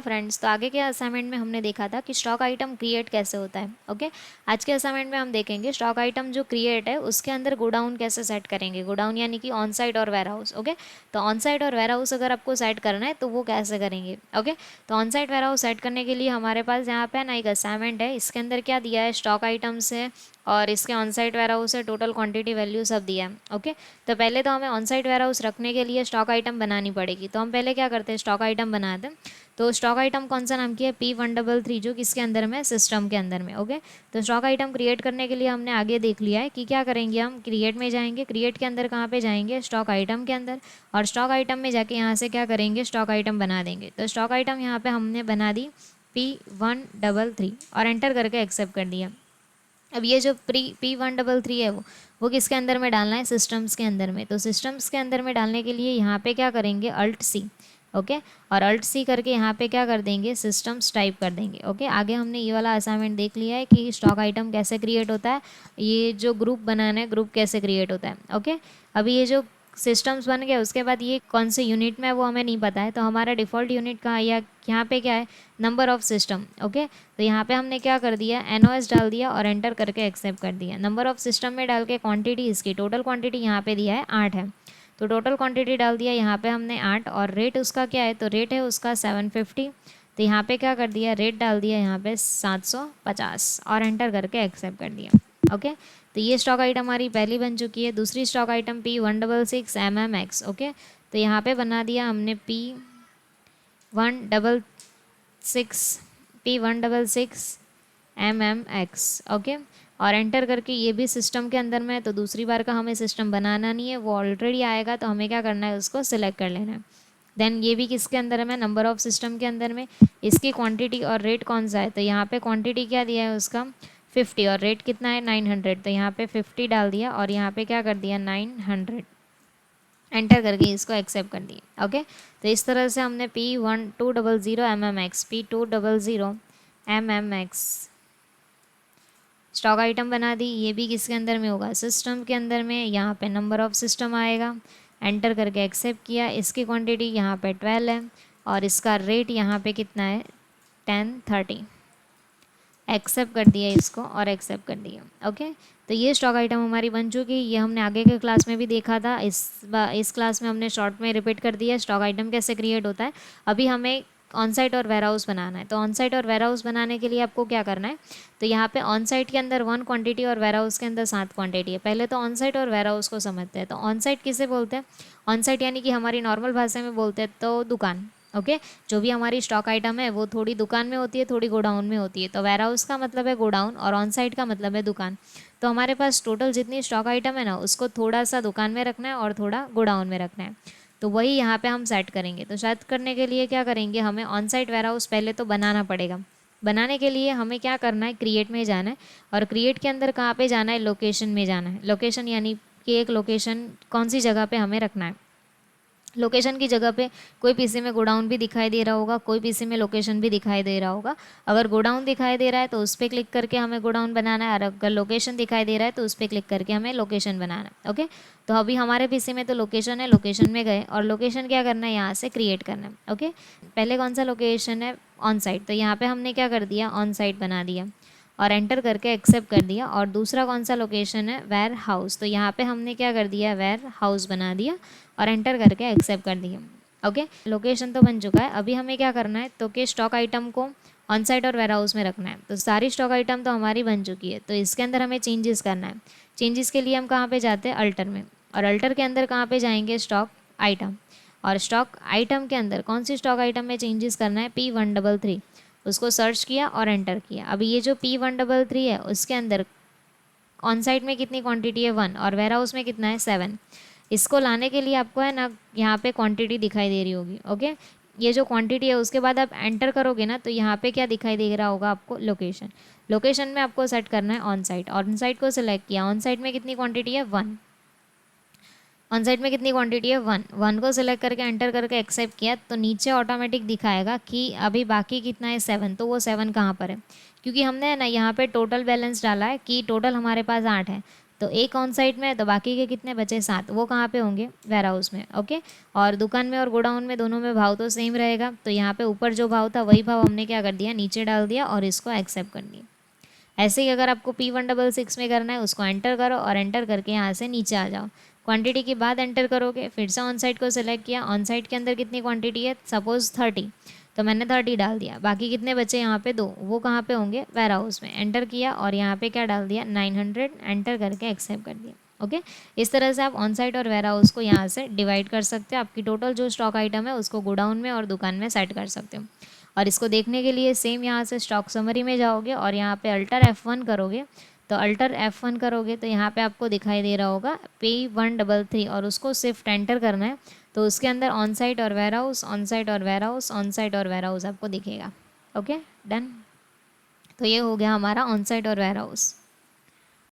Hello friends, तो आगे के असाइनमेंट में हमने देखा था कि स्टॉक आइटम क्रिएट कैसे होता है। ओके, आज के असाइनमेंट में हम देखेंगे स्टॉक आइटम जो क्रिएट है उसके अंदर गोडाउन कैसे सेट करेंगे। गोडाउन यानी कि ऑन साइट और वेयर हाउस। ओके, तो ऑन साइट और वेयर हाउस अगर आपको सेट करना है तो वो कैसे करेंगे। ओके, तो on site warehouse set करने के लिए हमारे पास यहाँ पे ना एक असाइनमेंट है। इसके अंदर क्या दिया है, स्टॉक आइटम्स है और इसके ऑन साइट वेयर हाउस है, टोटल क्वांटिटी वैल्यू सब दिया है। ओके, तो पहले तो हमें ऑन साइट वेयर हाउस रखने के लिए स्टॉक आइटम बनानी पड़ेगी। तो हम पहले क्या करते हैं, स्टॉक आइटम बनाते हैं। तो स्टॉक आइटम कौन सा नाम की है, P133, जो किसके अंदर में, सिस्टम के अंदर में। ओके, तो स्टॉक आइटम क्रिएट करने के लिए हमने आगे देख लिया है कि क्या करेंगे, हम क्रिएट में जाएंगे। क्रिएट के अंदर कहाँ पे जाएंगे, स्टॉक आइटम के अंदर, और स्टॉक आइटम में जाके यहाँ से क्या करेंगे, स्टॉक आइटम बना देंगे। तो स्टॉक आइटम यहाँ पे हमने बना दी P133 और एंटर करके एक्सेप्ट कर दिया। अब ये जो P133 है वो किसके अंदर में डालना है, सिस्टम्स के अंदर में। तो सिस्टम्स के अंदर में डालने के लिए यहाँ पे क्या करेंगे, अल्ट सी। ओके, और अल्ट सी करके यहाँ पे क्या कर देंगे, सिस्टम्स टाइप कर देंगे। ओके, आगे हमने ये वाला असाइनमेंट देख लिया है कि स्टॉक आइटम कैसे क्रिएट होता है, ये जो ग्रुप बनाना है ग्रुप कैसे क्रिएट होता है। ओके, अभी ये जो सिस्टम्स बन गए उसके बाद ये कौन से यूनिट में है वो हमें नहीं पता है। तो हमारा डिफ़ॉल्ट यूनिट कहाँ, या यहाँ पे क्या है, नंबर ऑफ सिस्टम। ओके, तो यहाँ पे हमने क्या कर दिया, NOS डाल दिया और एंटर करके एक्सेप्ट कर दिया। नंबर ऑफ सिस्टम में डाल के क्वांटिटी, इसकी टोटल क्वांटिटी यहाँ पे दिया है 8 है, तो टोटल क्वांटिटी डाल दिया यहाँ पे हमने 8। और रेट उसका क्या है, तो रेट है उसका 750। तो यहाँ पे क्या कर दिया, रेट डाल दिया यहाँ पे 750 और एंटर करके एक्सेप्ट कर दिया। ओके, तो ये स्टॉक आइटम हमारी पहली बन चुकी है। दूसरी stock item P166 MMX। Okay, तो यहाँ पे बना दिया हमने P166 MMX। ओके, और एंटर करके ये भी सिस्टम के अंदर में है, तो दूसरी बार का हमें सिस्टम बनाना नहीं है, वो ऑलरेडी आएगा। तो हमें क्या करना है, उसको सिलेक्ट कर लेना है। देन ये भी किसके अंदर है, नंबर ऑफ सिस्टम के अंदर में। इसकी क्वांटिटी और रेट कौन सा है, तो यहाँ पे क्वांटिटी क्या दिया है उसका 50 और रेट कितना है 900। तो यहाँ पे 50 डाल दिया और यहाँ पे क्या कर दिया 900, एंटर करके इसको एक्सेप्ट कर दिया। ओके, तो इस तरह से हमने P1200 MMX P200 MMX stock item बना दी। ये भी किसके अंदर में होगा, सिस्टम के अंदर में। यहाँ पे नंबर ऑफ सिस्टम आएगा, एंटर करके एक्सेप्ट किया। इसकी क्वांटिटी यहाँ पे 12 है और इसका रेट यहाँ पे कितना है 1030, एक्सेप्ट कर दिया इसको और एक्सेप्ट कर दिया। ओके, तो ये स्टॉक आइटम हमारी बन चुकी है। ये हमने आगे के क्लास में भी देखा था, इस क्लास में हमने शॉर्ट में रिपीट कर दिया स्टॉक आइटम कैसे क्रिएट होता है। अभी हमें ऑन साइट और वेयर हाउस बनाना है। तो ऑन साइट और वेयर हाउस बनाने के लिए आपको क्या करना है, तो यहाँ पे ऑन साइट के अंदर 1 क्वांटिटी और वेयर हाउस के अंदर 7 क्वांटिटी है। पहले तो ऑन साइट और वेयर हाउस को समझते हैं। तो ऑन साइट किसे बोलते हैं, ऑन साइट यानी कि हमारी नॉर्मल भाषा में बोलते हैं तो दुकान। ओके, जो भी हमारी स्टॉक आइटम है वो थोड़ी दुकान में होती है, थोड़ी गोडाउन में होती है। तो वेयर हाउस का मतलब है गोडाउन और ऑन साइट का मतलब है दुकान। तो हमारे पास टोटल जितनी स्टॉक आइटम है ना, उसको थोड़ा सा दुकान में रखना है और थोड़ा गोडाउन में रखना है। तो वही यहाँ पे हम सेट करेंगे। तो सेट करने के लिए क्या करेंगे, हमें ऑन साइट वेयर हाउस पहले तो बनाना पड़ेगा। बनाने के लिए हमें क्या करना है, क्रिएट में जाना है और क्रिएट के अंदर कहाँ पे जाना है, लोकेशन में जाना है। लोकेशन यानी कि एक लोकेशन कौन सी जगह पे हमें रखना है। लोकेशन की जगह पे कोई पीसी में गोडाउन भी दिखाई दे रहा होगा, कोई पीसी में लोकेशन भी दिखाई दे रहा होगा। अगर गोडाउन दिखाई दे रहा है तो उस पर क्लिक करके हमें गोडाउन बनाना है, और अगर लोकेशन दिखाई दे रहा है तो उस पर क्लिक करके हमें लोकेशन बनाना है। ओके, तो अभी हमारे पीसी में तो लोकेशन है, लोकेशन में गए और लोकेशन क्या करना है, यहाँ से क्रिएट करना है। ओके, पहले कौन सा लोकेशन है, ऑन साइट। तो यहाँ पर हमने क्या कर दिया, ऑन साइट बना दिया और एंटर करके एक्सेप्ट कर दिया। और दूसरा कौन सा लोकेशन है, वेयर हाउस। तो यहाँ पे हमने क्या कर दिया, वेयर हाउस बना दिया और एंटर करके एक्सेप्ट कर दिया। ओके, लोकेशन तो बन चुका है। अभी हमें क्या करना है, तो कि स्टॉक आइटम को ऑन साइट और वेयर हाउस में रखना है। तो सारी स्टॉक आइटम तो हमारी बन चुकी है। तो इसके अंदर हमें चेंजेस करना है। चेंजेस के लिए हम कहाँ पे जाते हैं, अल्टर में, और अल्टर के अंदर कहाँ पे जाएंगे, स्टॉक आइटम। और स्टॉक आइटम के अंदर कौन सी स्टॉक आइटम में चेंजेस करना है, P133। उसको सर्च किया और एंटर किया। अभी ये जो P133 है उसके अंदर ऑन साइट में कितनी क्वांटिटी है 1 और वेयर हाउस में कितना है 7। इसको लाने के लिए आपको है ना, यहाँ पे क्वांटिटी दिखाई दे रही होगी। ओके, ये जो क्वांटिटी है उसके बाद आप एंटर करोगे ना, तो यहाँ पे क्या दिखाई दे रहा होगा आपको, लोकेशन। लोकेशन में आपको सेट करना है ऑन साइट। ऑन साइट को सिलेक्ट किया, ऑन साइट में कितनी क्वांटिटी है 1, ऑन साइड में कितनी क्वांटिटी है 1 को सिलेक्ट करके एंटर करके एक्सेप्ट किया। तो नीचे ऑटोमेटिक दिखाएगा कि अभी बाकी कितना है 7। तो वो 7 कहाँ पर है, क्योंकि हमने है ना यहाँ पे टोटल बैलेंस डाला है कि टोटल हमारे पास 8 है। तो एक ऑन साइट में है तो बाकी के कितने बचे 7, वो कहाँ पे होंगे, वेयर हाउस में। ओके, और दुकान में और गोडाउन में दोनों में भाव तो सेम रहेगा, तो यहाँ पे ऊपर जो भाव था वही भाव हमने क्या कर दिया, नीचे डाल दिया और इसको एक्सेप्ट कर दिया। ऐसे ही अगर आपको P166 में करना है, उसको एंटर करो और एंटर करके यहाँ से नीचे आ जाओ। क्वांटिटी के बाद एंटर करोगे, फिर से ऑन साइट को सिलेक्ट किया, ऑन साइट के अंदर कितनी क्वांटिटी है, सपोज 30, तो मैंने 30 डाल दिया। बाकी कितने बचे यहाँ पे 2, वो कहाँ पे होंगे, वेयर हाउस में। एंटर किया और यहाँ पे क्या डाल दिया, 900, एंटर करके एक्सेप्ट कर दिया। ओके, इस तरह से आप ऑन साइट और वेयर हाउस को यहाँ से डिवाइड कर सकते हो। आपकी टोटल जो स्टॉक आइटम है उसको गोडाउन में और दुकान में सेट कर सकते हो। और इसको देखने के लिए सेम यहाँ से स्टॉक समरी में जाओगे और यहाँ पे अल्टर F1 करोगे, तो अल्टर F1 करोगे तो यहाँ पे आपको दिखाई दे रहा होगा P133 और उसको सिर्फ एंटर करना है, तो उसके अंदर ऑन साइट और वेयर हाउस, ऑन साइट और वेयर हाउस, ऑन साइट और वेयर हाउस आपको दिखेगा। Okay, done. तो ये हो गया हमारा ऑन साइट और वेयर हाउस।